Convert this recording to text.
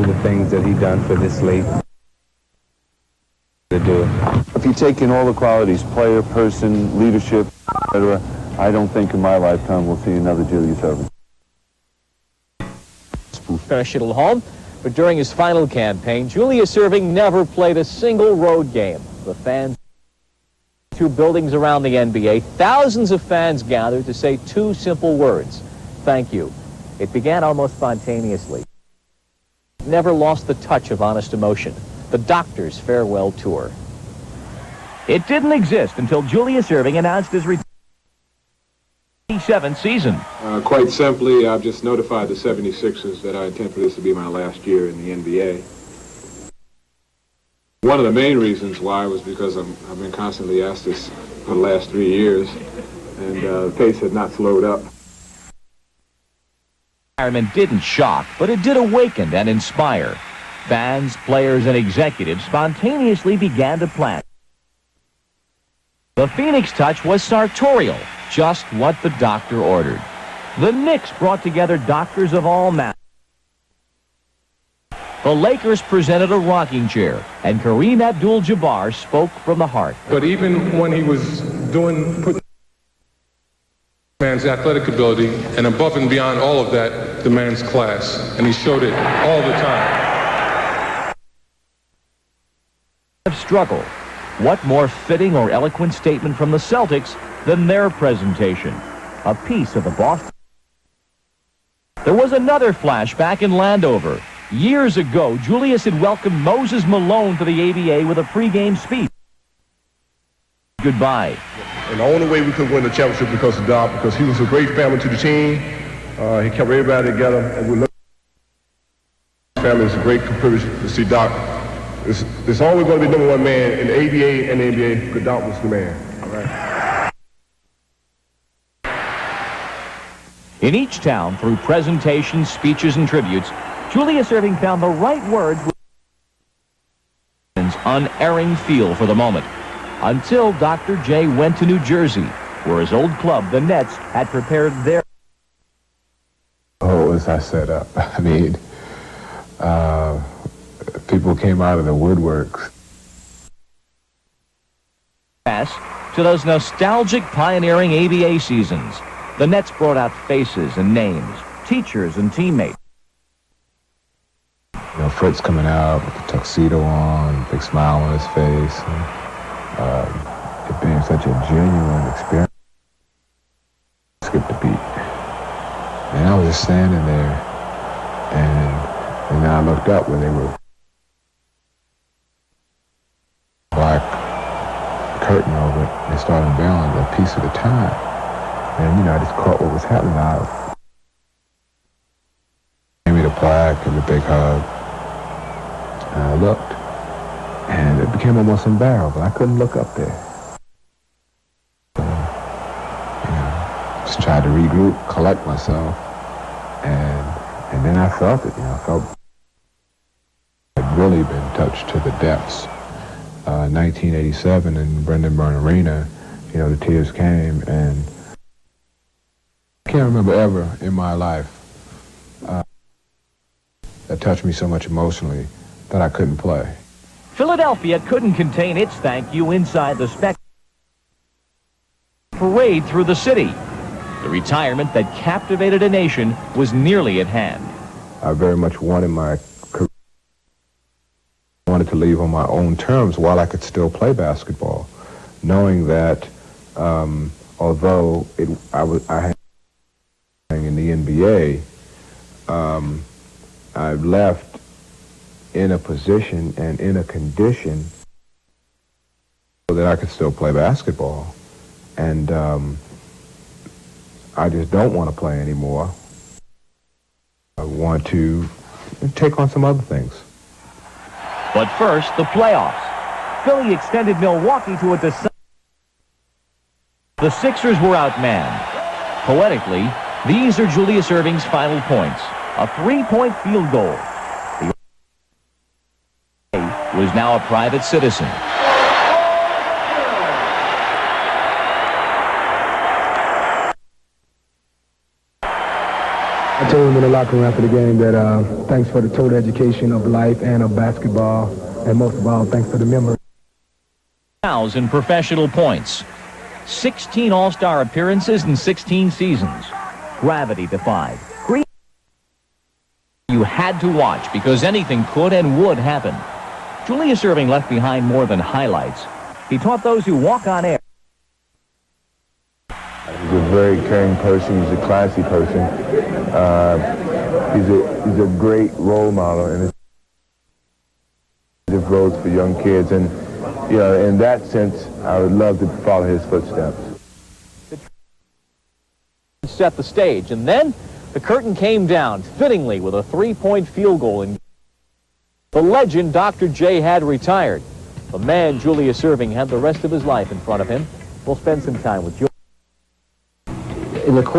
do the things that he done for this league. To do it. If you take in all the qualities, player, person, leadership, etc., I don't think in my lifetime we'll see another Julius Erving. Finish it at home, but during his final campaign, Julius Erving never played a single road game. The fans, two buildings around the NBA, thousands of fans gathered to say two simple words: thank you. It began almost spontaneously. Never lost the touch of honest emotion. The Doctor's farewell tour. It didn't exist until Julius Erving announced his 27th season. Quite simply, I've just notified the 76ers that I intend for this to be my last year in the NBA. One of the main reasons why was because I've been constantly asked this for the last 3 years, and the pace had not slowed up. Retirement didn't shock, but it did awaken and inspire. Fans, players, and executives spontaneously began to plan. The Phoenix touch was sartorial, just what the Doctor ordered. The Knicks brought together doctors of all manners. The Lakers presented a rocking chair, and Kareem Abdul-Jabbar spoke from the heart. But even when he was putting man's athletic ability, and above and beyond all of that, the man's class, and he showed it all the time. Struggle. What more fitting or eloquent statement from the Celtics than their presentation? A piece of the Boston. There was another flashback in Landover. Years ago, Julius had welcomed Moses Malone to the ABA with a pregame speech. Goodbye. And the only way we could win the championship because of Doc, because he was a great family to the team. He kept everybody together, and we love his family. It's a great privilege to see Doc. It's always going to be number one man in the ABA and the NBA because Doc was the man. All right. In each town, through presentations, speeches, and tributes, Julius Erving found the right words with his unerring feel for the moment, until Dr. J went to New Jersey, where his old club, the Nets, had prepared their... Oh, as I set up. I mean, people came out of the woodworks. To those nostalgic, pioneering ABA seasons, the Nets brought out faces and names, teachers and teammates. You know, Fritz coming out with the tuxedo on, big smile on his face, and it being such a genuine experience. Skip the beat. And I was just standing there, and then I looked up when they were black curtain over it. They started unveiling a piece at a time. And, you know, I just caught what was happening. I gave me the plaque and the big hug. And I looked, and it became almost unbearable. I couldn't look up there. So, you know, just tried to regroup, collect myself, and then I felt it. You know, I felt I'd really been touched to the depths. 1987 in Brendan Byrne Arena, you know, the tears came, and I can't remember ever in my life that touched me so much emotionally that I couldn't play. Philadelphia couldn't contain its thank you inside the spectacle parade through the city. The retirement that captivated a nation was nearly at hand. I very much wanted my career. I wanted to leave on my own terms while I could still play basketball, knowing that although I had in the NBA, I left in a position and in a condition so that I could still play basketball. And I just don't want to play anymore. I want to take on some other things. But first, the playoffs. Philly extended Milwaukee to a decisive. The Sixers were outmanned. Poetically, these are Julius Erving's final points. A 3-point field goal. The was now a private citizen. I told him in the locker room after the game that thanks for the total education of life and of basketball, and most of all, thanks for the memory. 1,000 professional points, 16 All-Star appearances in 16 seasons. Gravity defied. You had to watch because anything could and would happen. Julius Erving left behind more than highlights. He taught those who walk on air. He's a very caring person. He's a classy person. He's a great role model, and it's roads for young kids. And you know, in that sense, I would love to follow his footsteps. Set the stage, and then the curtain came down fittingly with a 3-point field goal. And the legend Dr. J had retired. The man Julius Erving had the rest of his life in front of him. We'll spend some time with Julius. In the course